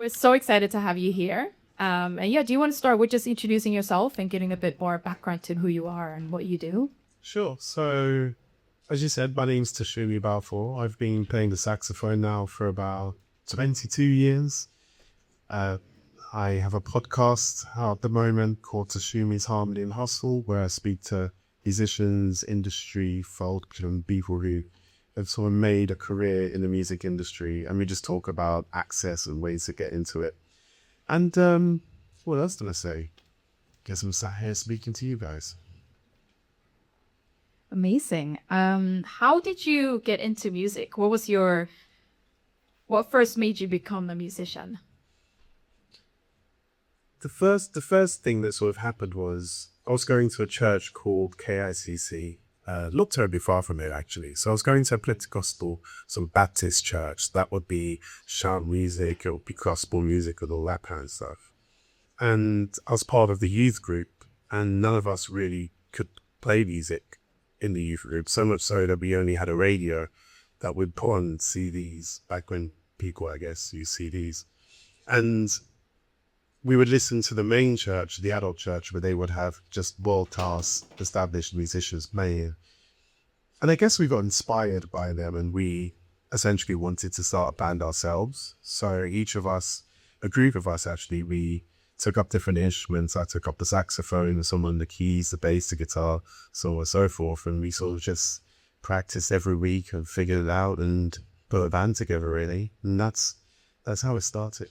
We're so excited to have you here. And yeah, do you want to start with just introducing yourself and getting a bit more background to who you are and what you do? Sure. So, as you said, my name's Tashomi Balfour. I've been playing the saxophone now for about 22 years. Uh, I have a podcast out at the moment called Tashomi's Harmony and Hustle, where I speak to musicians, industry folk, and people who have sort of made a career in the music industry. And we just talk about access and ways to get into it. And what else did I say? Guess I'm sat here speaking to you guys. Amazing. How did you get into music? What first made you become a musician? The first thing that sort of happened was I was going to a church called KICC, not terribly far from it actually. So I was going to a Pentecostal, some Baptist church that would be chant music, it would be gospel music and all that kind of stuff. And I was part of the youth group, and none of us really could play music in the youth group. So much so that we only had a radio that would put on CDs back when people, I guess, used CDs. And we would listen to the main church, the adult church, where they would have just world-class established musicians playing. And I guess we got inspired by them, and we essentially wanted to start a band ourselves. So each of us, a group of us actually, we took up different instruments. I took up the saxophone, someone the keys, the bass, the guitar, so on and so forth. And we sort of just practiced every week and figured it out and put a band together really. And that's how it started.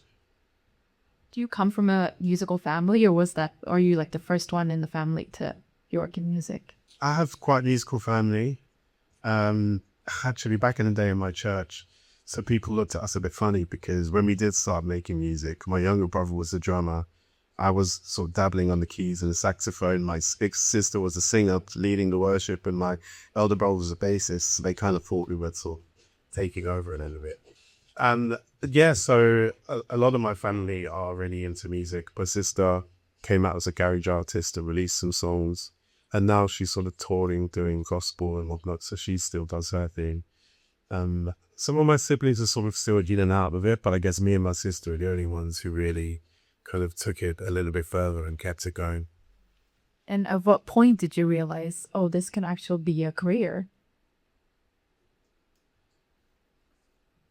Do you come from a musical family, or are you like the first one in the family to work in music? I have quite a musical family. Actually, back in the day in my church, so people looked at us a bit funny because when we did start making music, my younger brother was the drummer. I was sort of dabbling on the keys and the saxophone. My big sister was a singer leading the worship, and my elder brother was a bassist. So they kind of thought we were sort of taking over a little bit. And yeah, so a lot of my family are really into music. My sister came out as a garage artist and released some songs. And now she's sort of touring, doing gospel and whatnot. So she still does her thing. Some of my siblings are sort of still in and out of it, but I guess me and my sister are the only ones who really kind of took it a little bit further and kept it going. And at what point did you realize, oh, this can actually be a career?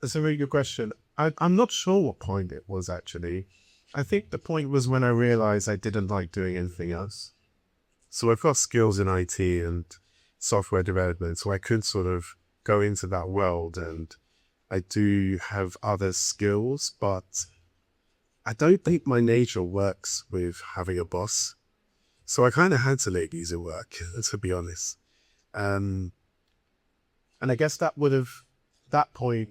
That's a really good question. I'm not sure what point it was actually. I think the point was when I realized I didn't like doing anything else. So I've got skills in IT and software development, so I could sort of go into that world, and I do have other skills, but I don't think my nature works with having a boss. So I kind of had to make music work, to be honest. And I guess that point,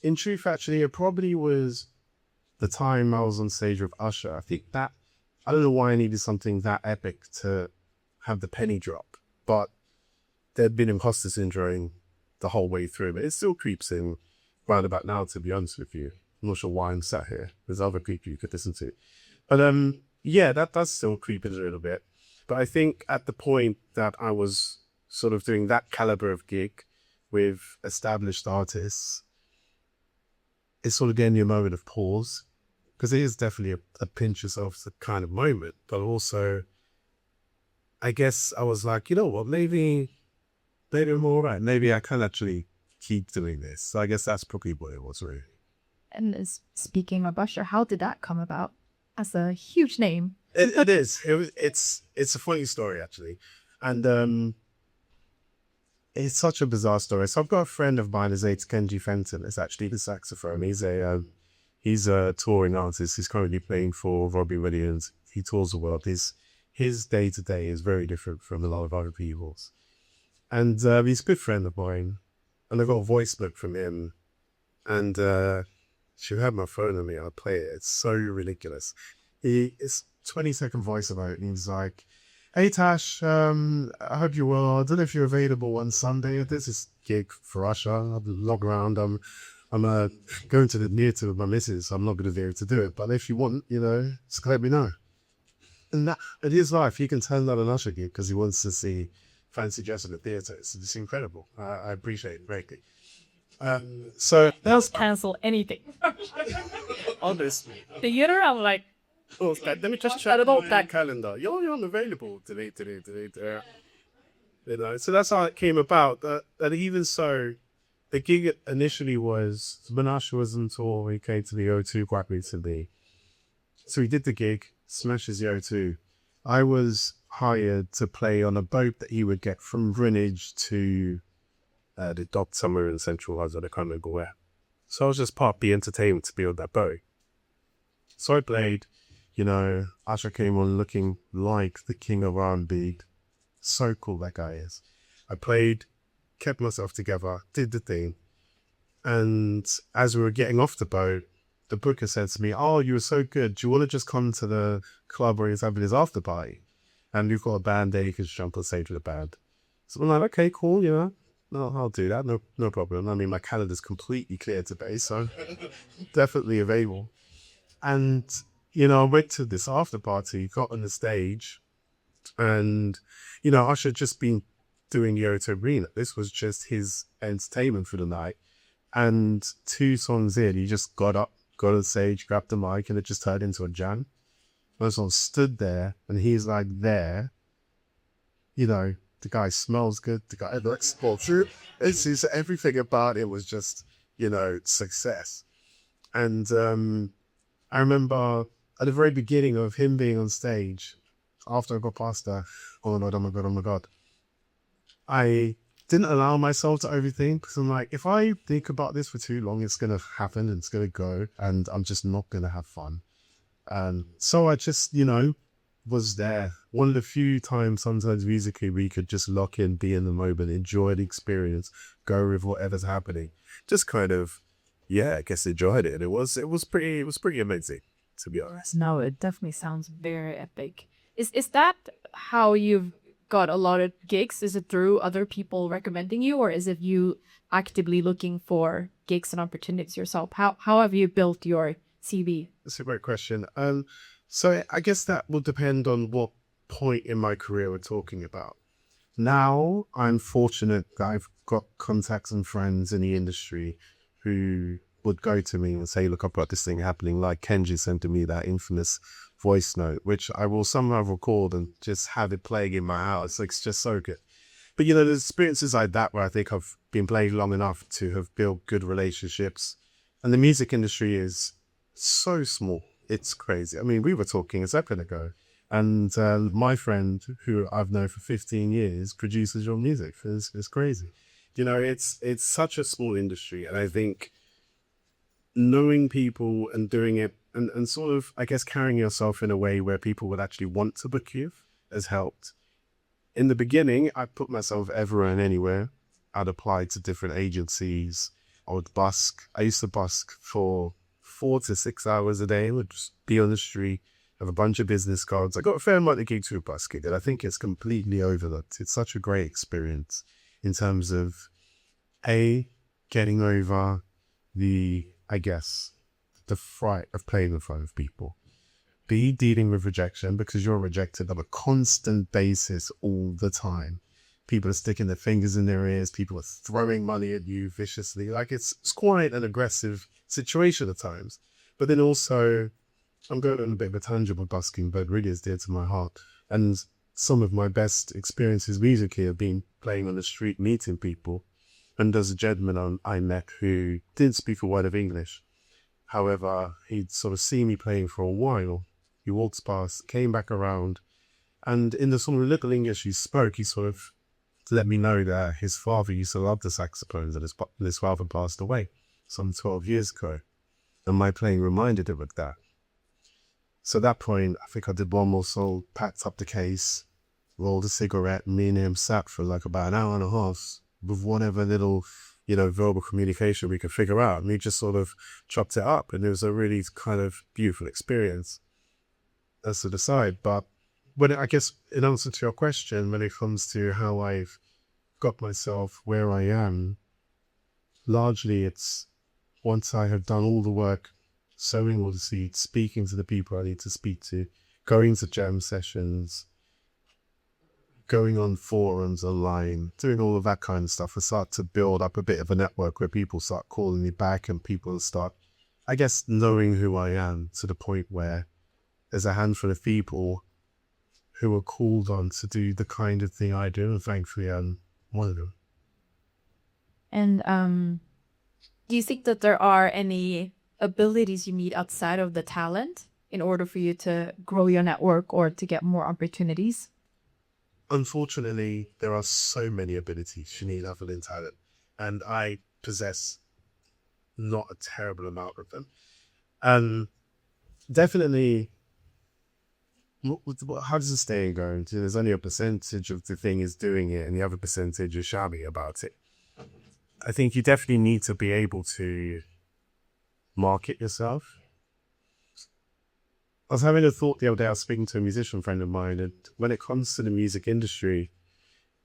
in truth, actually, it probably was the time I was on stage with Usher. I think that, I don't know why I needed something that epic to have the penny drop, but there'd been imposter syndrome the whole way through, but it still creeps in round about now, to be honest with you. I'm not sure why I'm sat here. There's other people you could listen to. But yeah, that does still creep in a little bit. But I think at the point that I was sort of doing that caliber of gig with established artists, it sort of gave me a moment of pause, because it is definitely a pinch yourself kind of moment. But also, I guess I was like, you know what, maybe I'm all right. Maybe I can actually keep doing this. So I guess that's probably what it was really. And speaking of Usher, how did that come about as a huge name? It is. It's a funny story actually, and it's such a bizarre story. So I've got a friend of mine, his name's Kenji Fenton. It's actually the saxophone. He's a touring artist. He's currently playing for Robbie Williams. He tours the world. His day to day is very different from a lot of other people's, and he's a good friend of mine. And I got a voice note from him, and she had my phone on me. I'll play it. It's so ridiculous. It's 20-second voice note, and he's like, "Hey Tash, I hope you're well. I don't know if you're available on Sunday. This is gig for Usher. I'll log around. I'm going to the theatre with my missus. I'm not going to be able to do it. But if you want, just let me know." And that, in his life, he can turn down an Usher gig because he wants to see Fancy Dress in the theatre. It's incredible. I appreciate it greatly. So that's Cancel anything. honestly. Theater, I'm like, Oh, let me just check that calendar. You're unavailable today. You know, so that's how it came about. That even so, the gig initially was Menashe was on tour. He came to the O2 quite recently, so he did the gig, smashes the O2. I was hired to play on a boat that he would get from Greenwich to the dock somewhere in Central London. I can't remember where. So I was just part of the entertainment to be on that boat. So I played, you know, Usher came on looking like the king of R&B. So cool that guy is. I played, kept myself together, did the thing. And as we were getting off the boat, the booker said to me, "Oh, you were so good. Do you want to just come to the club where he's having his after party? And you've got a band there, you can just jump on stage with the band." So I'm like, okay, cool, you know. No, I'll do that. No problem. I mean, my calendar's completely clear today, so definitely available. And, you know, I went to this after party, got on the stage, and, you know, Usher had just been doing Yoto Arena. This was just his entertainment for the night. And 2 songs in, he just got up, got on stage, grabbed the mic, and it just turned into a jam. I sort of stood there, and he's like there, you know, the guy smells good, the guy looks cultured. It's everything about it was just, you know, success. And I remember at the very beginning of him being on stage, after I got past that, oh my god, oh my god, oh my god, I didn't allow myself to overthink, because I'm like, if I think about this for too long, it's going to happen and it's going to go, and I'm just not going to have fun. And so I just, you know, was there. One of the few times sometimes musically we could just lock in, be in the moment, enjoy the experience, go with whatever's happening. Just kind of, yeah, I guess enjoyed it. It was pretty amazing, to be honest. no, it definitely sounds very epic. Is that how you've got a lot of gigs? Is it through other people recommending you, or is it you actively looking for gigs and opportunities yourself? How have you built your CV? That's a great question. So I guess that will depend on what point in my career we're talking about. Now, I'm fortunate that I've got contacts and friends in the industry who would go to me and say, "Look, I've got this thing happening," like Kenji sent to me that infamous voice note, which I will somehow record and just have it playing in my house. Like, it's just so good. But, you know, there's experiences like that where I think I've been playing long enough to have built good relationships. And the music industry is so small. It's crazy. I mean, we were talking a second ago, and my friend, who I've known for 15 years, produces your music. It's crazy. You know, it's such a small industry, and I think knowing people and doing it and sort of, I guess, carrying yourself in a way where people would actually want to book you has helped. In the beginning, I put myself everywhere and anywhere. I'd apply to different agencies. I would busk. I used to busk for 4 to 6 hours a day. I would just be on the street, have a bunch of business cards. I got a fair amount of gigs through busking, and I think it's completely overlooked. It's such a great experience in terms of A, getting over the, I guess, the fright of playing in front of people. B, dealing with rejection, because you're rejected on a constant basis all the time. People are sticking their fingers in their ears. People are throwing money at you viciously. Like, it's quite an aggressive situation at times. But then also, I'm going on a bit of a tangent with busking, but it really is dear to my heart. And some of my best experiences musically have been playing on the street, meeting people. And there's a gentleman I met who didn't speak a word of English. However, he'd sort of seen me playing for a while. He walks past, came back around, and in the sort of little English he spoke, he sort of let me know that his father used to love the saxophones, and his father passed away some 12 years ago. And my playing reminded him of that. So at that point, I think I did one more song, packed up the case, rolled a cigarette, and me and him sat for like about an hour and a half with whatever little, you know, verbal communication we could figure out. And we just sort of chopped it up, and it was a really kind of beautiful experience. That's to decide. But I guess in answer to your question, when it comes to how I've got myself where I am, largely it's once I have done all the work, sowing all the seeds, speaking to the people I need to speak to, going to jam sessions, going on forums online, doing all of that kind of stuff, I start to build up a bit of a network where people start calling me back and people start, I guess, knowing who I am to the point where there's a handful of people who are called on to do the kind of thing I do, and thankfully I'm one of them. And do you think that there are any abilities you need outside of the talent in order for you to grow your network or to get more opportunities? Unfortunately, there are so many abilities you need other than talent, and I possess not a terrible amount of them. And definitely, how does the saying go? There's only a percentage of the thing is doing it, and the other percentage is shabby about it. I think you definitely need to be able to market yourself. I was having a thought the other day. I was speaking to a musician friend of mine, and when it comes to the music industry,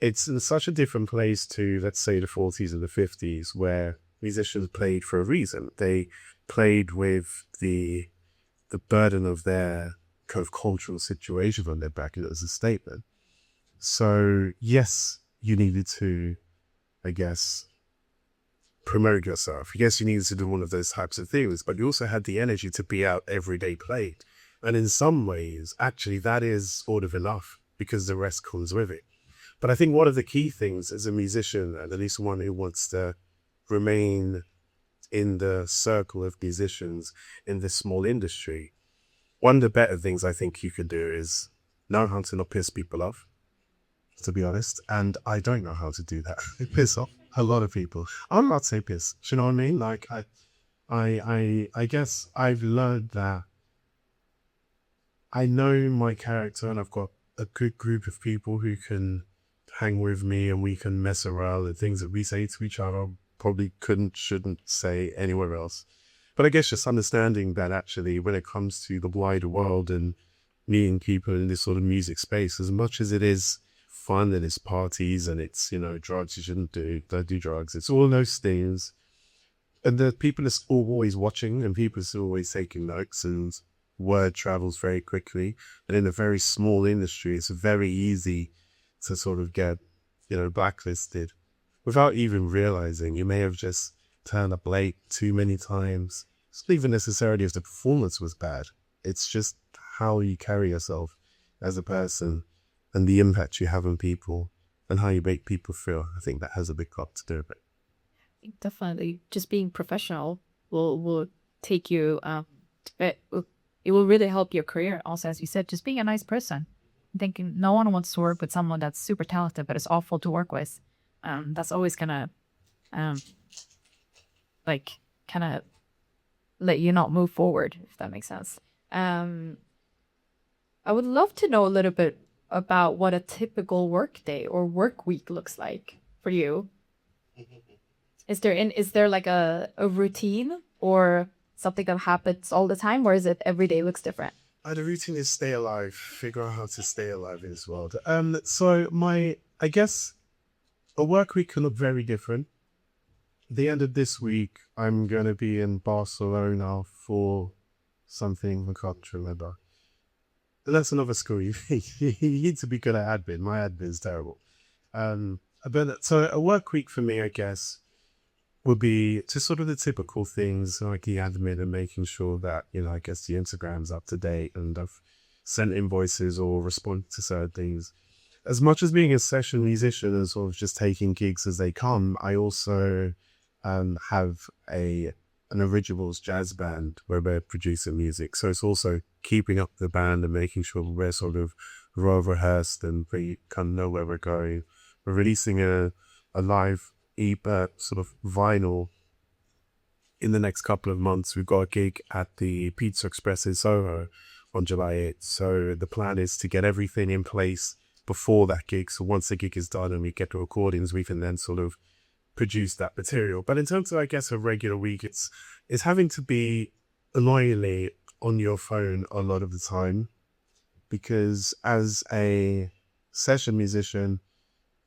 it's in such a different place to, let's say, the 40s and the 50s, where musicians played for a reason. They played with the burden of their kind of cultural situation on their back as a statement. So yes, you needed to, I guess, promote yourself. Yes, you needed to do one of those types of things, but you also had the energy to be out every day playing. And in some ways, actually, that is sort of enough because the rest comes with it. But I think one of the key things as a musician, and at least one who wants to remain in the circle of musicians in this small industry, one of the better things I think you can do is know how to not piss people off, to be honest. And I don't know how to do that. I piss off a lot of people. I'm not say piss. Do you know what I mean? Like I guess I've learned that I know my character, and I've got a good group of people who can hang with me, and we can mess around. The things that we say to each other probably shouldn't say anywhere else. But I guess just understanding that actually when it comes to the wider world and meeting people in this sort of music space, as much as it is fun and it's parties and it's, drugs you shouldn't do, don't do drugs. It's all those things. And the people are always watching, and people are always taking notes, and word travels very quickly. And in a very small industry, it's very easy to sort of get, blacklisted without even realizing. You may have just turned up late too many times. It's not even necessarily if the performance was bad. It's just how you carry yourself as a person and the impact you have on people and how you make people feel. I think that has a big lot to do with it. Definitely, just being professional will take you. It will really help your career. Also, as you said, just being a nice person. I'm thinking no one wants to work with someone that's super talented but is awful to work with. That's always gonna, kind of let you not move forward, if that makes sense. I would love to know a little bit about what a typical work day or work week looks like for you. Is there like a routine or something that happens all the time, or is it every day looks different? The routine is stay alive, figure out how to stay alive in this world. So I guess a work week can look very different. The end of this week, I'm going to be in Barcelona for something I can't remember. That's another school. You need to be good at admin. My admin is terrible. But so a work week for me, I guess, would be just sort of the typical things like the admin and making sure that, I guess the Instagram's up to date and I've sent invoices or responded to certain things. As much as being a session musician and sort of just taking gigs as they come, I also have an originals jazz band where we're producing music. So it's also keeping up the band and making sure we're sort of well rehearsed and we kind of know where we're going. We're releasing a live sort of vinyl in the next couple of months. We've got a gig at the Pizza Express in Soho on July 8th. So the plan is to get everything in place before that gig. So once the gig is done and we get the recordings, we can then sort of produce that material. But in terms of, I guess, a regular week, it's having to be annoyingly on your phone a lot of the time, because as a session musician,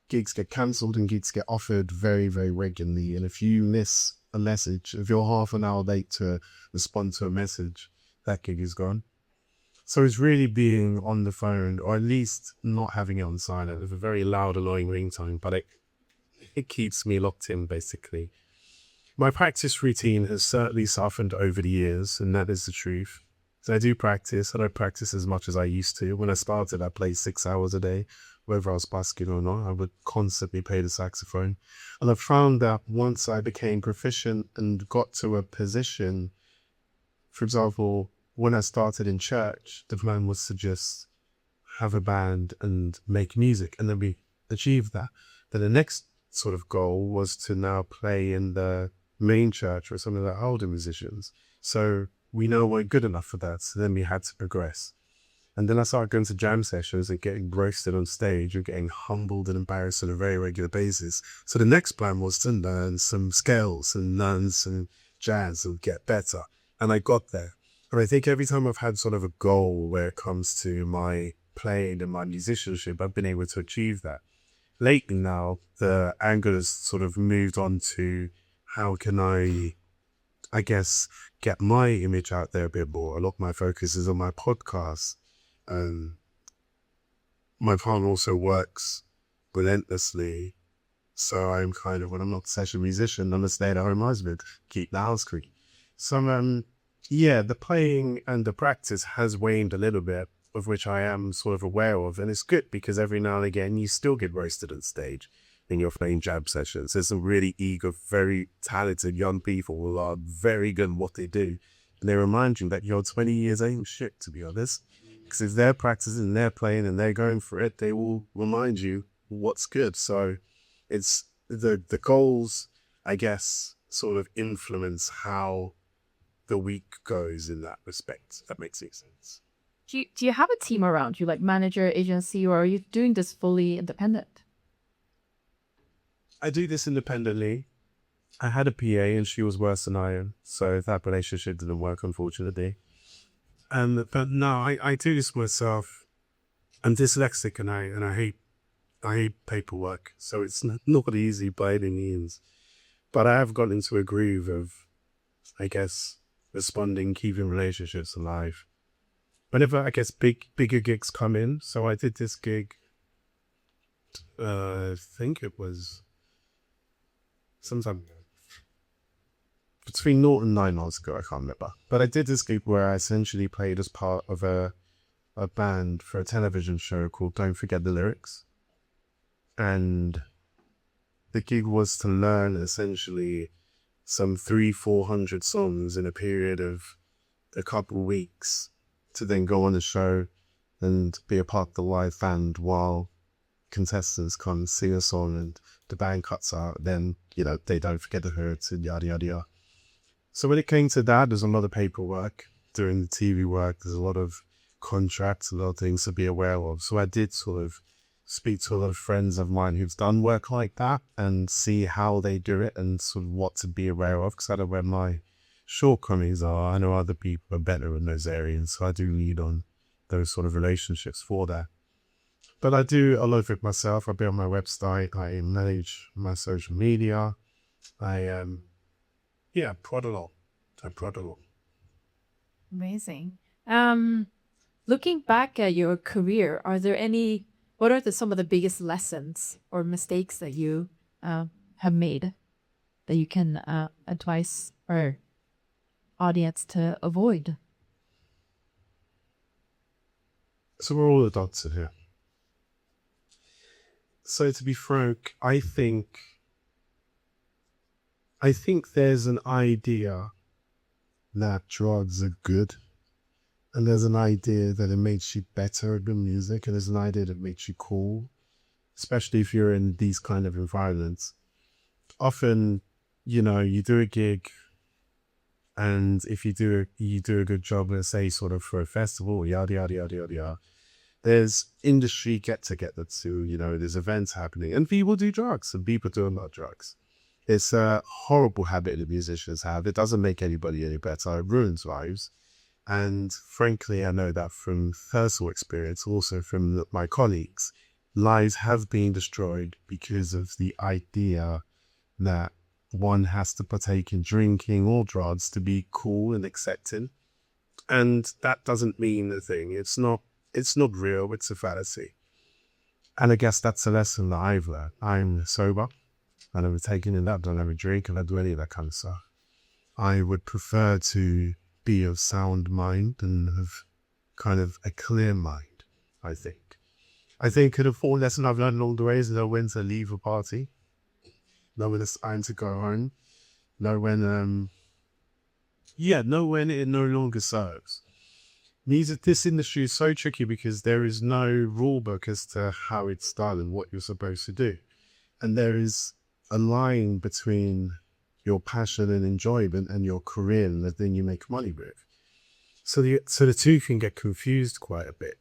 gigs get cancelled and gigs get offered very, very regularly. And if you miss a message, if you're half an hour late to respond to a message, that gig is gone. So it's really being on the phone, or at least not having it on silent, with a very loud, annoying ringtone, but it keeps me locked in, basically. My practice routine has certainly softened over the years, and that is the truth. So I do practice. I don't practice as much as I used to. When I started, I played 6 hours a day. Whether I was busking or not, I would constantly play the saxophone. And I found that once I became proficient and got to a position, for example, when I started in church, the plan was to just have a band and make music. And then we achieved that. Then the next sort of goal was to now play in the main church with some of the older musicians. So we know we're good enough for that. So then we had to progress. And then I started going to jam sessions and getting roasted on stage and getting humbled and embarrassed on a very regular basis. So the next plan was to learn some scales and learn some jazz and get better. And I got there. And I think every time I've had sort of a goal where it comes to my playing and my musicianship, I've been able to achieve that. Lately now, the angle has sort of moved on to how can I guess, get my image out there a bit more. A lot of my focus is on my podcast. My partner also works relentlessly. So I'm kind of, when I'm not a session musician, I'm a stay-at-home husband, keep the house clean. So, yeah, the playing and the practice has waned a little bit, of which I am sort of aware of. And it's good because every now and again, you still get roasted on stage in your playing jam sessions. There's some really eager, very talented young people who are very good at what they do. And they remind you that you're 20 years ain't shit, to be honest. Because if they're practicing and they're playing and they're going for it, they will remind you what's good. So it's the goals, I guess, sort of influence how the week goes in that respect. If that makes any sense. Do you have a team around you, like manager, agency, or are you doing this fully independent? I do this independently. I had a PA and she was worse than I am. So that relationship didn't work, unfortunately. But no, I do this myself. I'm dyslexic and I hate paperwork. So it's not easy by any means. But I have got into a groove of, I guess, responding, keeping relationships alive. Whenever, I guess, bigger gigs come in. So I did this gig, I think it was sometime between 0 and 9 months ago, I can't remember. But I did this gig where I essentially played as part of a band for a television show called Don't Forget the Lyrics. And the gig was to learn essentially some 300-400 songs in a period of a couple of weeks to then go on the show and be a part of the live band while contestants come sing a song and the band cuts out. Then, they don't forget the hurts and yada, yada, yada. So when it came to that, there's a lot of paperwork doing the TV work. There's a lot of contracts, a lot of things to be aware of. So I did sort of speak to a lot of friends of mine who've done work like that and see how they do it and sort of what to be aware of, because I know where my shortcomings are. I know other people are better in those areas, so I do lead on those sort of relationships for that. But I do a lot of it myself. I build my website, I manage my social media, I prod a lot. I prod a lot. Amazing. Looking back at your career, what are some of the biggest lessons or mistakes that you have made that you can advise our audience to avoid? So we're all adults in here. So to be frank, I think there's an idea that drugs are good. And there's an idea that it makes you better at the music. And there's an idea that makes you cool, especially if you're in these kind of environments. Often, you do a gig, and if you do a good job, let's say sort of for a festival, yada, yada, yada, yada, yada. There's industry get-together too, there's events happening. And people do drugs, and people do a lot of drugs. It's a horrible habit that musicians have. It doesn't make anybody any better. It ruins lives. And frankly, I know that from personal experience, also from my colleagues, lives have been destroyed because of the idea that one has to partake in drinking or drugs to be cool and accepting. And that doesn't mean a thing. It's not real, it's a fallacy. And I guess that's a lesson that I've learned. I'm sober. I never taken in that, don't have a drink, and I do any of that kind of stuff. I would prefer to be of sound mind and have kind of a clear mind, I think. I think the four lesson I've learned along the way is know when to leave a party, know when it's time to go home, know when know when it no longer serves. Music, this industry is so tricky because there is no rule book as to how it's done and what you're supposed to do. And there is a line between your passion and enjoyment and your career and the thing you make money with. So the two can get confused quite a bit.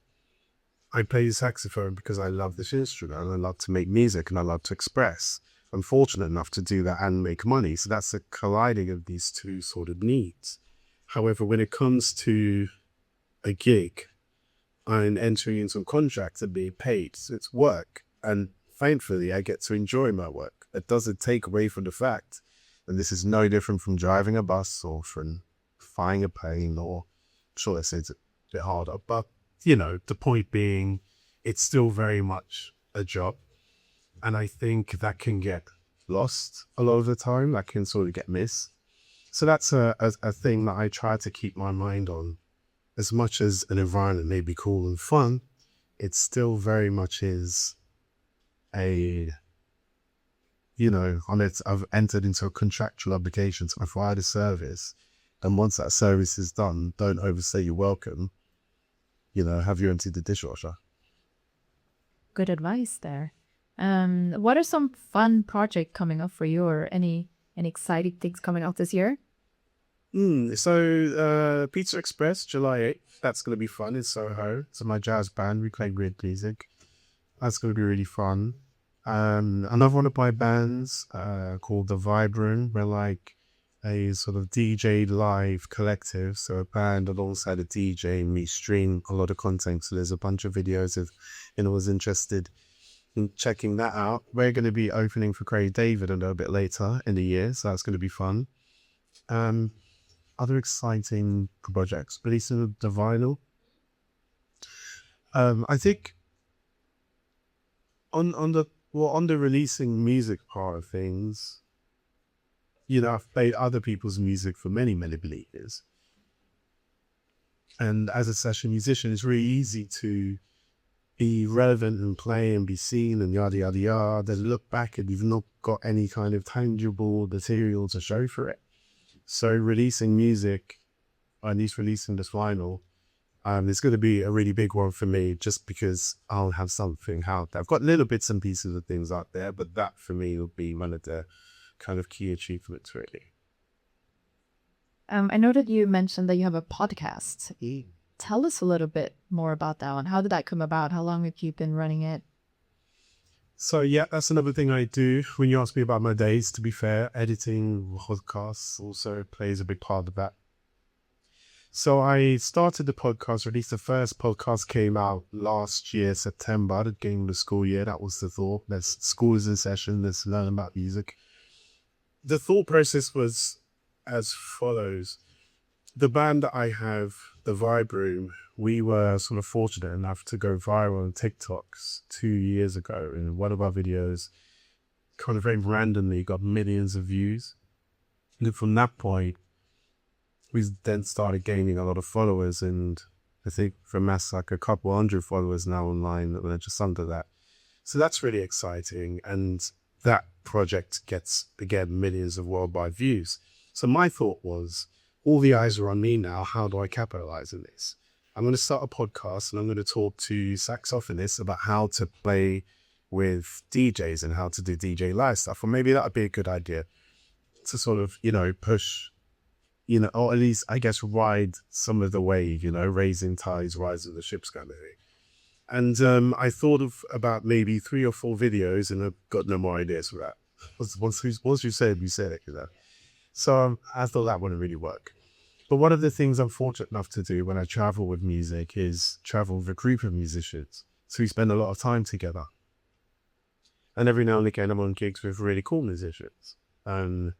I play the saxophone because I love this instrument and I love to make music and I love to express. I'm fortunate enough to do that and make money. So that's a colliding of these two sort of needs. However, when it comes to a gig, I'm entering into a contract and being paid. So it's work. And thankfully, I get to enjoy my work. It doesn't take away from the fact that this is no different from driving a bus or from flying a plane, or sure, it's a bit harder. But, the point being, it's still very much a job. And I think that can get lost a lot of the time. That can sort of get missed. So that's a thing that I try to keep my mind on. As much as an environment may be cool and fun, it still very much is I've entered into a contractual obligation to provide a service. And once that service is done, don't overstay your welcome. Have you emptied the dishwasher? Good advice there. What are some fun projects coming up for you, or any exciting things coming out this year? So Pizza Express, July 8th. That's going to be fun in Soho. So my jazz band, we play great music. That's going to be really fun. Another one of my bands called The Vibe Room. We're like a sort of DJ live collective. So a band alongside a DJ, and we stream a lot of content. So there's a bunch of videos if anyone's interested in checking that out. We're going to be opening for Craig David a little bit later in the year. So that's going to be fun. Other exciting projects, releasing the vinyl. I think on the releasing music part of things, I've played other people's music for many, many years. And as a session musician, it's really easy to be relevant and play and be seen and yada, yada, yada. Then look back and you've not got any kind of tangible material to show for it. So releasing music, or at least releasing this vinyl, it's going to be a really big one for me, just because I'll have something out there. I've got little bits and pieces of things out there, but that for me will be one of the kind of key achievements, really. I know that you mentioned that you have a podcast. Tell us a little bit more about that one. How did that come about? How long have you been running it? So yeah, that's another thing I do. When you ask me about my days, to be fair, editing podcasts also plays a big part of that. So I started the podcast, or at least the first podcast came out last year, September, the beginning of the school year. That was the thought. School is in session, let's learn about music. The thought process was as follows. The band that I have, The Vibe Room, we were sort of fortunate enough to go viral on TikToks 2 years ago. And one of our videos kind of very randomly got millions of views. And from that point, we then started gaining a lot of followers. And I think from us, like a couple hundred followers now online, that were just under that. So that's really exciting. And that project gets, again, millions of worldwide views. So my thought was, all the eyes are on me now. How do I capitalize on this? I'm going to start a podcast and I'm going to talk to saxophonists about how to play with DJs and how to do DJ live stuff. Or maybe that would be a good idea to sort of, push, or at least, I guess, ride some of the wave, raising tides, rising the ships kind of thing. And I thought of about maybe 3 or 4 videos and I've got no more ideas for that. Once you said it, So I thought that wouldn't really work. But one of the things I'm fortunate enough to do when I travel with music is travel with a group of musicians. So we spend a lot of time together. And every now and again, I'm on gigs with really cool musicians. And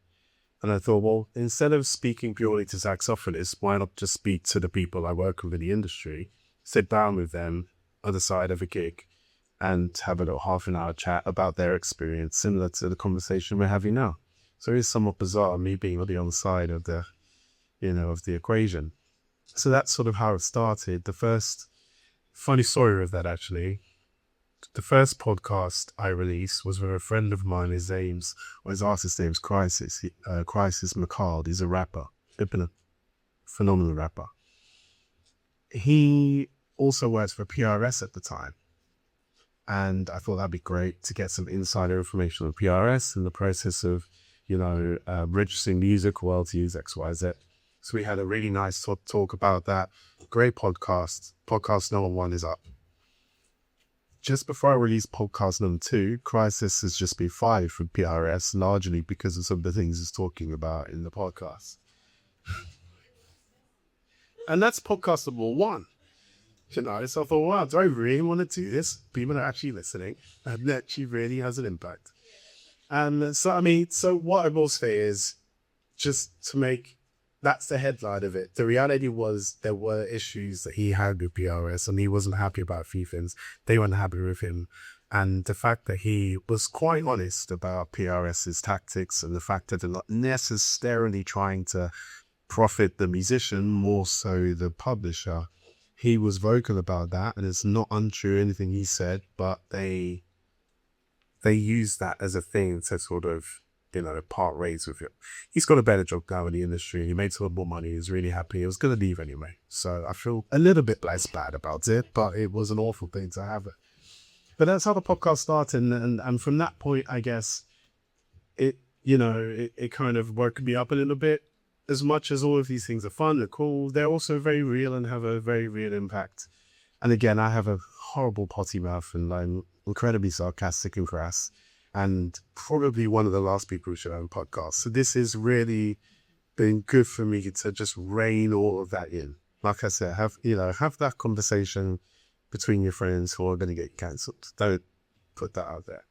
And I thought, well, instead of speaking purely to saxophonists, why not just speak to the people I work with in the industry, sit down with them other side of a gig and have a little half an hour chat about their experience, similar to the conversation we're having now. So it's somewhat bizarre, me being on the other side of the, of the equation. So that's sort of how it started. The first funny story of that, actually, the first podcast I released was with a friend of mine. His artist name's Crisis. Crisis McCall. He's a rapper. He's been a phenomenal rapper. He also worked for PRS at the time. And I thought that'd be great to get some insider information on PRS in the process of, registering music royalties, XYZ. So we had a really nice talk about that. Great podcast. Podcast number 1 is up. Just before I released podcast number 2, Crisis has just been fired from PRS, largely because of some of the things he's talking about in the podcast. And that's podcast number 1. So I thought, wow, do I really want to do this? People are actually listening, and that actually really has an impact. And so what I will say is, just to make, that's the headline of it. The reality was there were issues that he had with PRS, and he wasn't happy about a few things. They weren't happy with him. And the fact that he was quite honest about PRS's tactics and the fact that they're not necessarily trying to profit the musician, more so the publisher. He was vocal about that, and it's not untrue anything he said, but they use that as a thing to sort of, part ways with him. He's got a better job now in the industry. He made a lot more money. He was really happy. He was going to leave anyway. So I feel a little bit less bad about it, but it was an awful thing to have it. But that's how the podcast started. And from that point, I guess it kind of woke me up a little bit. As much as all of these things are fun and cool, they're also very real and have a very real impact. And again, I have a horrible potty mouth and I'm incredibly sarcastic and crass, and probably one of the last people who should have a podcast. So this has really been good for me to just rein all of that in. Like I said, have that conversation between your friends who are going to get cancelled. Don't put that out there.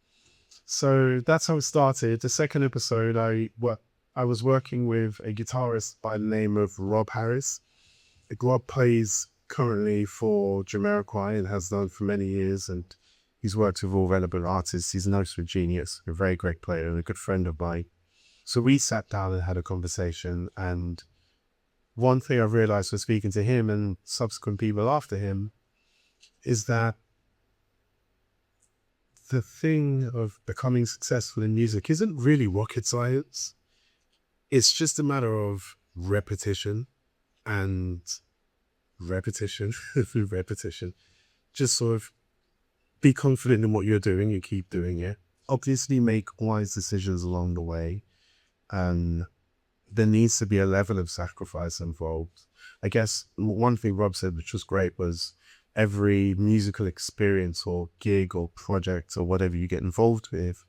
So that's how it started. The second episode, I was working with a guitarist by the name of Rob Harris. Rob plays currently for Jamiroquai and has done for many years, and he's worked with all relevant artists. He's an absolute genius, a very great player and a good friend of mine. So we sat down and had a conversation, and one thing I realized was speaking to him and subsequent people after him is that the thing of becoming successful in music isn't really rocket science. It's just a matter of repetition and repetition through repetition. Just sort of be confident in what you're doing and keep doing it. Obviously make wise decisions along the way. And there needs to be a level of sacrifice involved. I guess one thing Rob said, which was great, was every musical experience or gig or project or whatever you get involved with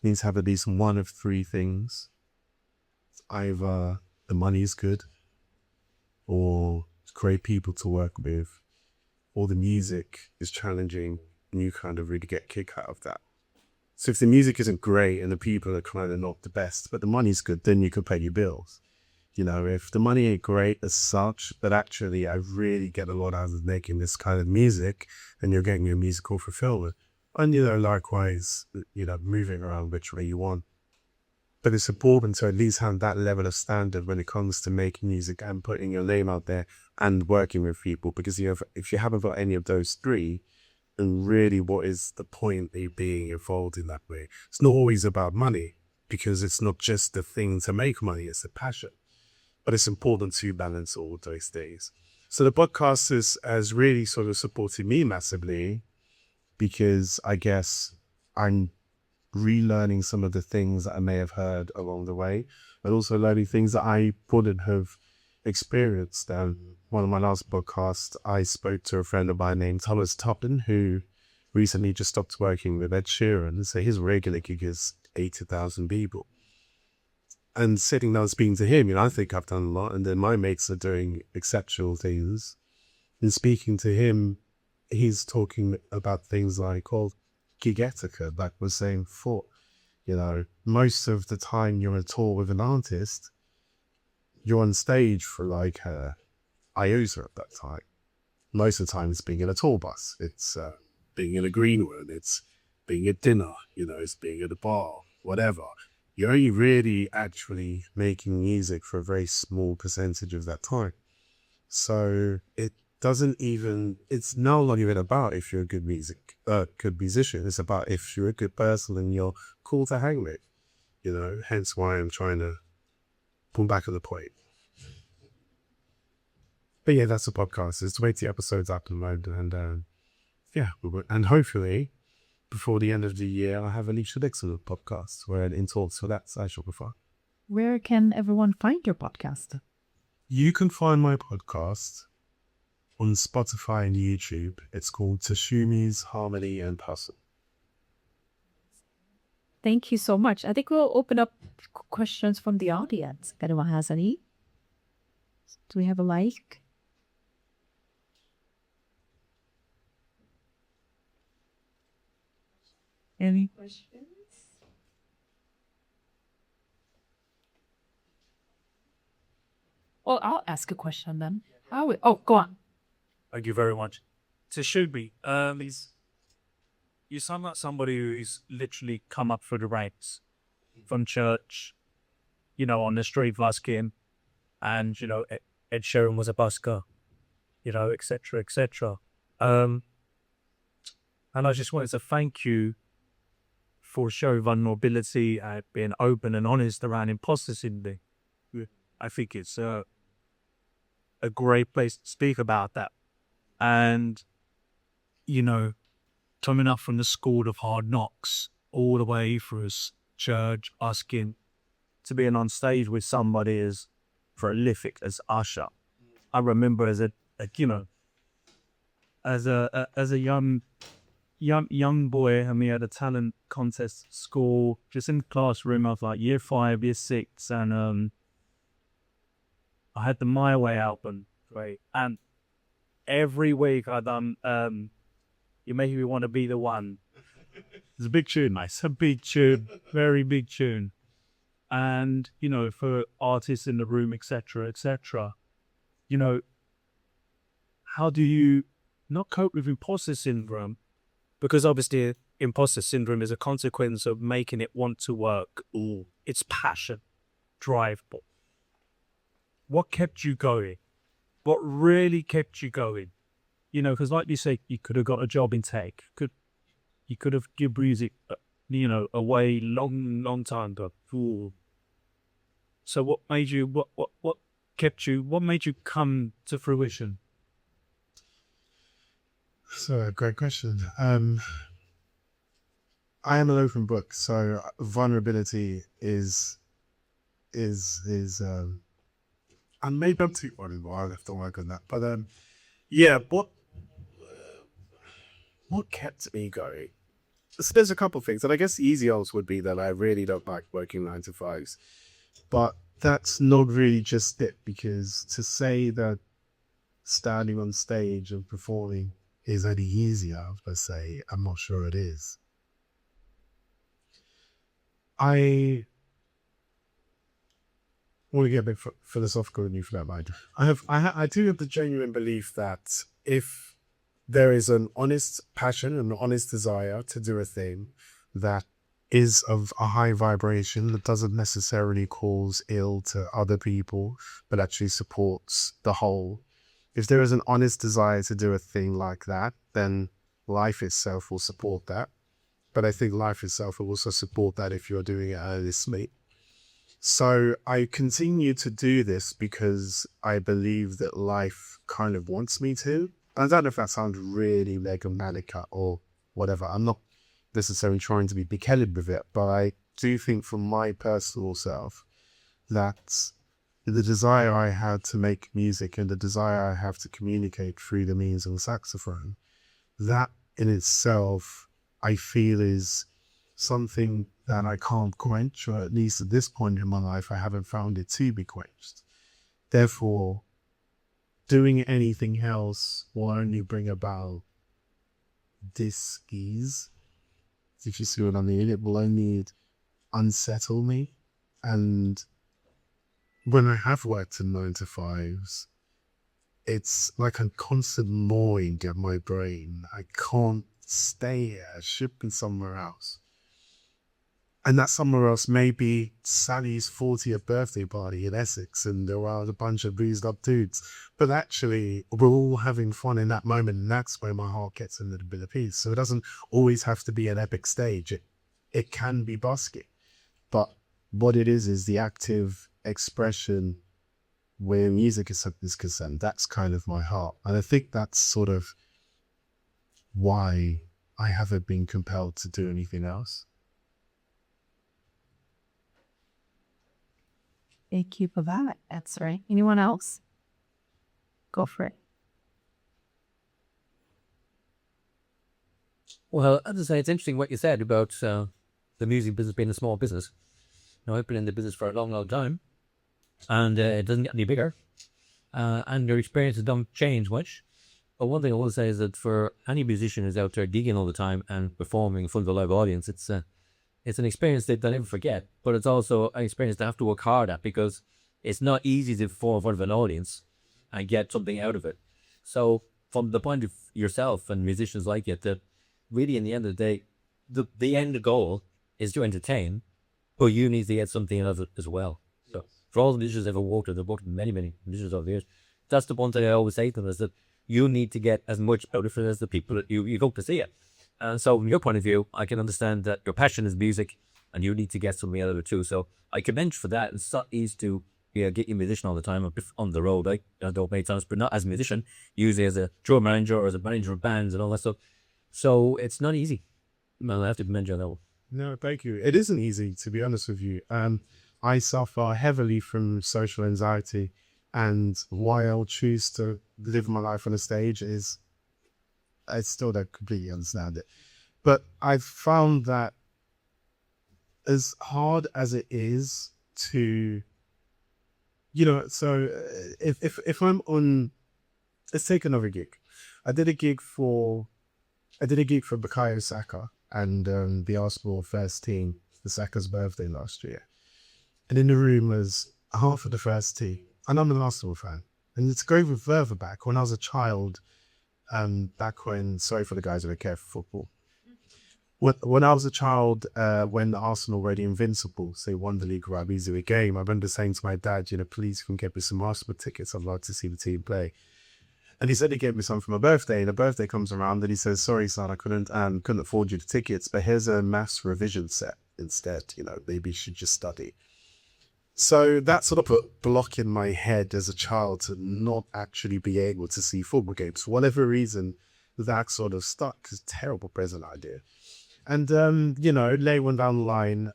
needs to have at least one of 3 things. Either the money is good, or it's great people to work with, or the music is challenging and you kind of really get a kick out of that. So if the music isn't great and the people are kind of not the best, but the money's good, then you can pay your bills. If the money ain't great as such, but actually I really get a lot out of making this kind of music, and you're getting your musical fulfillment. And, likewise, moving around which way you want. But it's important to at least have that level of standard when it comes to making music and putting your name out there and working with people. Because if you haven't got any of those 3, then really what is the point of being involved in that way? It's not always about money, because it's not just the thing to make money, it's a passion. But it's important to balance all of those days. So the podcast has really sort of supported me massively, because I guess I'm relearning some of the things that I may have heard along the way, but also learning things that I wouldn't have experienced. One of my last podcasts, I spoke to a friend of mine named Thomas Toppin, who recently just stopped working with Ed Sheeran. So his regular gig is 80,000 people. And sitting down speaking to him, I think I've done a lot, and then my mates are doing exceptional things. And speaking to him, he's talking about things like, gig etiquette, like we're saying before. You know, most of the time you're on a tour with an artist, you're on stage for like IOTA at that time. Most of the time it's being in a tour bus. It's being in a green room. It's being at dinner. You know, it's being at a bar, whatever. You're only really actually making music for a very small percentage of that time. So it doesn't even, it's no longer even about if you're a good good musician. It's about if you're a good person and you're cool to hang with, you know, hence why I'm trying to pull back at the point. But yeah, that's the podcast. It's 20 episodes up and load, and yeah, and hopefully before the end of the year, I have a Alicia Dixon podcast where in talks. So that's I shall prefer. Where can everyone find your podcast? You can find my podcast on Spotify and YouTube. It's called Tashomi's Harmony and Puzzle. Thank you so much. I think we'll open up questions from the audience. If anyone has any? Do we have a mic? Any questions? Well, I'll ask a question then. Oh, go on. Thank you very much. Tashomi, you sound like somebody who's literally come up through the ranks from church, you know, on the street busking, and, you know, Ed Sheeran was a busker, you know, etc., etc. And I just wanted to thank you for showing vulnerability and being open and honest around imposter syndrome. I think it's a great place to speak about that. And, you know, coming up from the school of hard knocks all the way through church, busking, to being on stage with somebody as prolific as Usher. I remember as a young boy, and we had a talent contest at school, just in the classroom. I was like year 5, year 6, and I had the My Way album, right? And every week I done You Make Me Want to Be the One. It's a big tune, mate. It's a big tune, very big tune. And, you know, for artists in the room, etc., etc., you know, how do you not cope with imposter syndrome? Because obviously imposter syndrome is a consequence of making it want to work. Ooh, it's passion, drive. But what kept you going? What really kept you going? You know, because like you say, you could have got a job in tech. You could have given music, you know, away long time ago. Ooh. So what made you? What kept you? What made you come to fruition? So, great question. I am an open book, so vulnerability is and maybe I'm too vulnerable. I'll have to work on that. But yeah, what kept me going? So there's a couple of things, and I guess the easy answer would be that I really don't like working 9 to 5s. But that's not really just it, because to say that standing on stage and performing is any easier, per se, I'm not sure it is. I want to get a bit philosophical with you for that, mind. I do have the genuine belief that if there is an honest passion and an honest desire to do a thing that is of a high vibration, that doesn't necessarily cause ill to other people, but actually supports the whole. If there is an honest desire to do a thing like that, then life itself will support that. But I think life itself will also support that if you're doing it earnestly. So I continue to do this because I believe that life kind of wants me to. I don't know if that sounds really megalomaniac or whatever. I'm not necessarily trying to be big-headed with it, but I do think for my personal self that the desire I had to make music and the desire I have to communicate through the means of the saxophone, that in itself, I feel is something that I can't quench, or at least at this point in my life, I haven't found it to be quenched. Therefore, doing anything else will only bring about dis-ease, if you see what I mean. It will only unsettle me. And when I have worked in 9 to 5s, it's like a constant gnawing at my brain. I can't stay here. I should be somewhere else. And that somewhere else may be Sally's 40th birthday party in Essex, and there are a bunch of boozed up dudes. But actually, we're all having fun in that moment, and that's where my heart gets a little bit of peace. So it doesn't always have to be an epic stage. It can be busking. But what it is the active expression where music is concerned. That's kind of my heart. And I think that's sort of why I haven't been compelled to do anything else. Thank you for that answer. Anyone else? Go for it. Well, as I say, it's interesting what you said about the music business being a small business. Now, I've been in the business for a long, long time, and it doesn't get any bigger. And your experiences don't change much. But one thing I will say is that for any musician who's out there gigging all the time and performing in front of a live audience, it's an experience that they'll never forget. But it's also an experience they have to work hard at, because it's not easy to perform in front of an audience and get something out of it. So from the point of yourself and musicians like it, that really in the end of the day, the end goal is to entertain, but you need to get something out of it as well. So for all the musicians I've ever worked with, I've worked with many, many musicians over the years, that's the one thing I always say to them, is that you need to get as much out of it as the people that you go to see it. And so from your point of view, I can understand that your passion is music and you need to get something out of it too. So I commend you for that. It's not easy to get your musician all the time on the road. I don't many times, but not as a musician, usually as a tour manager or as a manager of bands and all that stuff. So it's not easy. Well, I have to commend you on that one. No, thank you. It isn't easy, to be honest with you. I suffer heavily from social anxiety, and why I'll choose to live my life on a stage is I still don't completely understand it. But I've found that as hard as it is to, so if I'm on, let's take another gig. I did a gig for Bukayo Saka and the Arsenal first team, the Saka's birthday last year. And in the room was half of the first team. And I'm an Arsenal fan. And to go even further back, when I was a child, back when, sorry for the guys who don't care for football. When I was a child, when Arsenal were the Invincibles, they won the league quite easily game, I remember saying to my dad, please can get me some Arsenal tickets. I'd like to see the team play. And he said he'd get me some for my birthday, and the birthday comes around and he says, sorry, son, I couldn't afford you the tickets, but here's a maths revision set instead. Maybe you should just study. So that sort of put a block in my head as a child to not actually be able to see football games. For whatever reason, that sort of stuck. It's a terrible present idea. And, later down the line,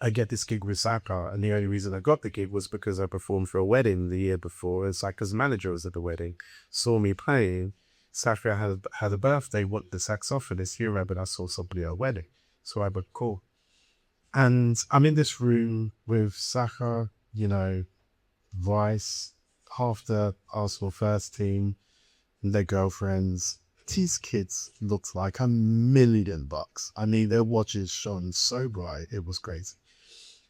I get this gig with Saka, and the only reason I got the gig was because I performed for a wedding the year before, and Saka's manager was at the wedding, saw me playing. Saka had a birthday, wanted the saxophonist here, but I saw somebody at a wedding. So I would call. And I'm in this room with Saka, Rice, half the Arsenal first team, and their girlfriends. These kids looked like $1 million. I mean, their watches shone so bright, it was crazy.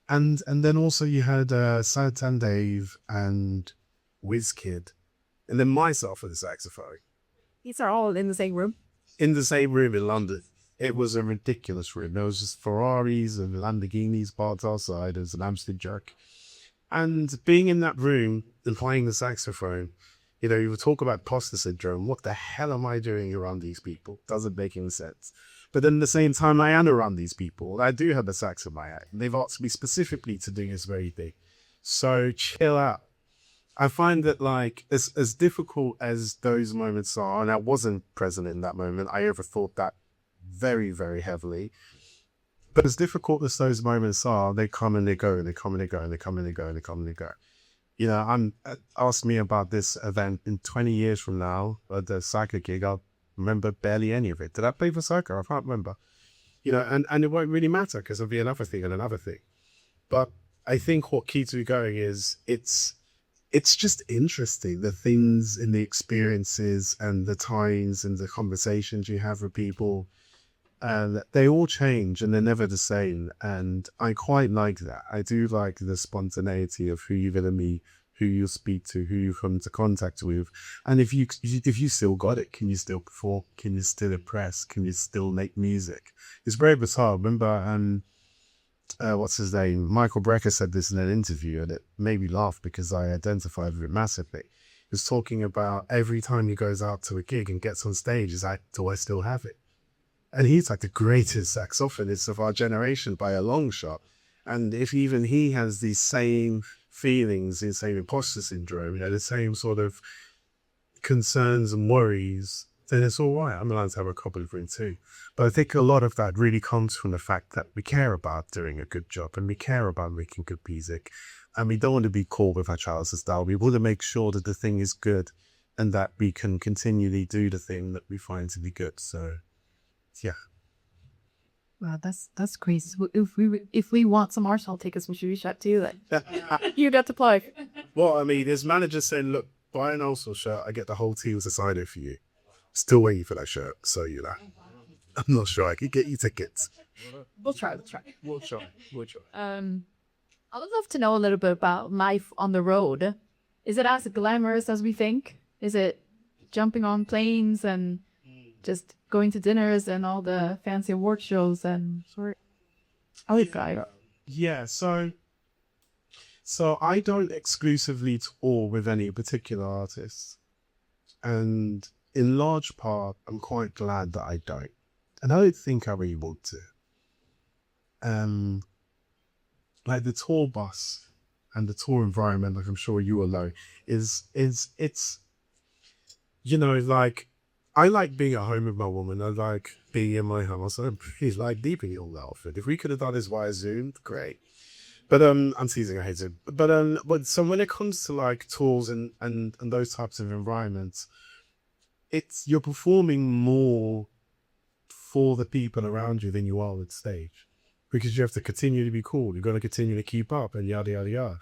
And then also you had Santan Dave and Wizkid, and then myself with the saxophone. These are all in the same room? In the same room in London. It was a ridiculous room. There was just Ferraris and Lamborghinis parked outside. There's an Amsterdam jerk. And being in that room and playing the saxophone, you would talk about imposter syndrome. What the hell am I doing around these people? Doesn't make any sense. But then at the same time, I am around these people. I do have the sax in my hand. They've asked me specifically to do this very thing. So chill out. I find that as difficult as those moments are, and I wasn't present in that moment, I overthought that very, very heavily. But as difficult as those moments are, they come and they go, and they come and they go, and they come and they go, and they come and they go. Ask me about this event in 20 years from now, the Saka gig, I'll remember barely any of it. Did I play for Saka? I can't remember. And it won't really matter because it'll be another thing and another thing. But I think what keeps me going is it's just interesting, the things and the experiences and the times and the conversations you have with people. And they all change and they're never the same. And I quite like that. I do like the spontaneity of who you're going to meet, who you speak to, who you come into contact with. And if you still got it, can you still perform? Can you still impress? Can you still make music? It's very bizarre. Remember, what's his name? Michael Brecker said this in an interview, and it made me laugh because I identified with it massively. He was talking about every time he goes out to a gig and gets on stage, he's like, do I still have it? And he's like the greatest saxophonist of our generation by a long shot. And if even he has these same feelings, the same imposter syndrome, the same sort of concerns and worries, then it's all right. I'm allowed to have a couple of drinks too. But I think a lot of that really comes from the fact that we care about doing a good job and we care about making good music. And we don't want to be caught with our child's style. We want to make sure that the thing is good and that we can continually do the thing that we find to be good. So, yeah. Wow, that's crazy. So if we want some Arsenal tickets, we should reach out to you then. You got to plug. Well, I mean, his manager saying, look, buy an Arsenal shirt. I get the whole team as a signer for you. Still waiting for that shirt. So, I'm not sure I could get you tickets. We'll try. We'll try. I would love to know a little bit about life on the road. Is it as glamorous as we think? Is it jumping on planes and just going to dinners and all the fancy award shows and sort? I would try. Yeah, so I don't exclusively tour with any particular artists. And in large part, I'm quite glad that I don't. And I don't think I really want to. Like the tour bus and the tour environment, like I'm sure you will know, it's like, I like being at home with my woman. I like being in my house. I really like deeping all the outfit. If we could have done this via Zoom, great. But I'm teasing, I hate it. But so when it comes to like tours and those types of environments, you're performing more for the people around you than you are on stage. Because you have to continue to be cool. You've got to continue to keep up and yada, yada, yada.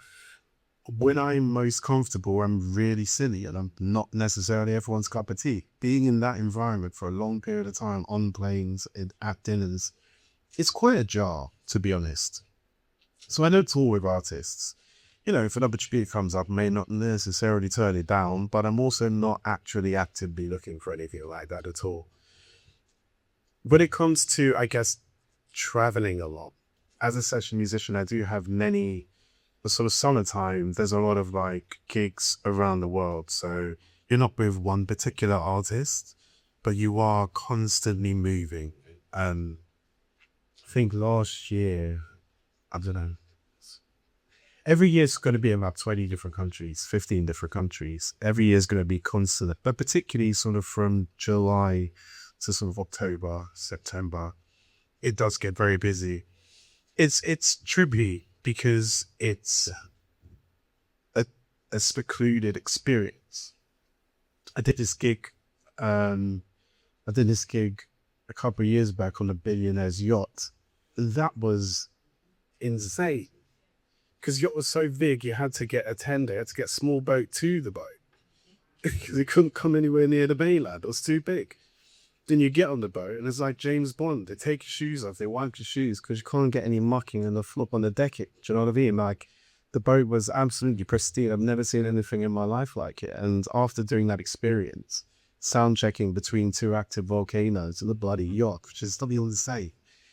When I'm most comfortable, I'm really silly and I'm not necessarily everyone's cup of tea. Being in that environment for a long period of time on planes and at dinners, it's quite a jar, to be honest. So I don't tour with artists. If an opportunity comes up, I may not necessarily turn it down, but I'm also not actually actively looking for anything like that at all. When it comes to, I guess, traveling a lot, as a session musician, I do have many, the sort of summertime, there's a lot of like gigs around the world. So you're not with one particular artist, but you are constantly moving. I think last year, I don't know, every year is going to be about 20 different countries, 15 different countries. Every year is going to be constant, but particularly sort of from July to sort of October, September, it does get very busy. It's trippy because it's a secluded experience. I did this gig a couple of years back on a billionaire's yacht. That was insane. Because yacht was so big, you had to get a tender, you had to get a small boat to the boat. Because it couldn't come anywhere near the mainland, it was too big. Then you get on the boat and it's like James Bond. They take your shoes off, they wipe your shoes because you can't get any mucking and the flop on the deck. Do you know what I mean? Like, the boat was absolutely pristine. I've never seen anything in my life like it. And after doing that experience, sound checking between two active volcanoes and the bloody yacht, which is something insane.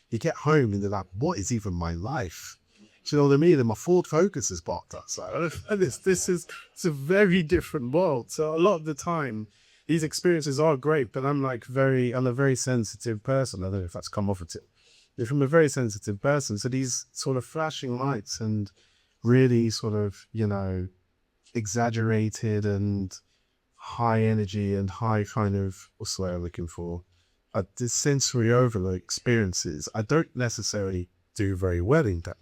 You get home and they're like, what is even my life? Do you know what I mean? And my Ford Focus is parked outside. It's a very different world. So a lot of the time, these experiences are great, but I'm a very sensitive person. I don't know if that's come off of it. If I'm a very sensitive person, so these sort of flashing lights and really sort of, exaggerated and high energy and high kind of, what's the word I'm looking for? The sensory overload experiences, I don't necessarily do very well in that.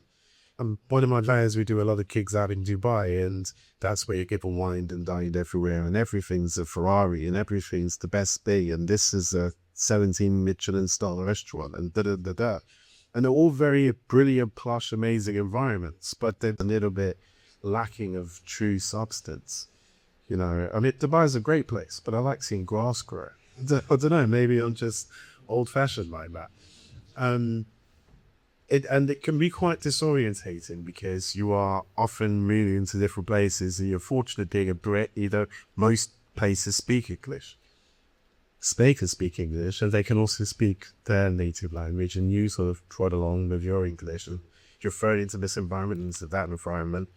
One of my players, we do a lot of gigs out in Dubai, and that's where you get wined and dined everywhere, and everything's a Ferrari, and everything's the best thing, and this is a 17 Michelin star restaurant, and da-da-da-da. And they're all very brilliant, plush, amazing environments, but they're a little bit lacking of true substance. Dubai is a great place, but I like seeing grass grow. I don't know, maybe I'm just old-fashioned like that. It can be quite disorientating because you are often moving into different places, and you're fortunate being a Brit. Most places speak English. Speakers speak English, and they can also speak their native language, and you sort of trot along with your English, and you're thrown into this environment, into that environment.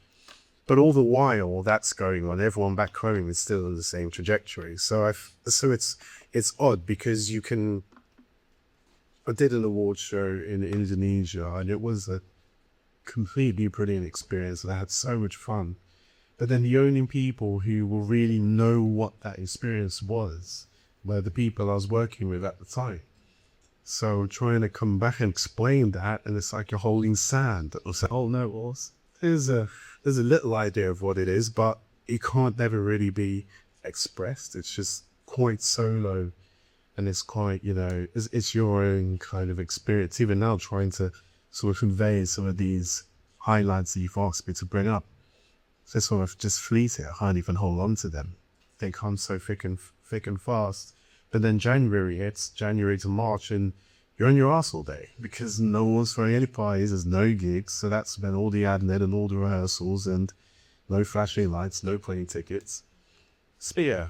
But all the while that's going on, everyone back home is still in the same trajectory. So it's odd because I did an award show in Indonesia, and it was a completely brilliant experience, and I had so much fun. But then the only people who will really know what that experience was were the people I was working with at the time. So trying to come back and explain that, and it's like you're holding sand. It was like, oh no, well, there's a little idea of what it is, but it can't never really be expressed. It's just quite solo, and it's quite, it's your own kind of experience. Even now, trying to sort of convey some of these highlights that you've asked me to bring up, they sort of just fleet it. I can't even hold on to them. They come so thick and fast. But then January hits, January to March, and you're on your ass all day because no one's throwing any parties, there's no gigs. So that's been all the admin and all the rehearsals, and no flashing lights, no plane tickets. So yeah.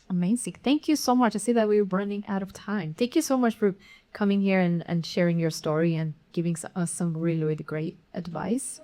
Amazing. Thank you so much. I see that we're running out of time. Thank you so much for coming here and sharing your story and giving us some really, really great advice.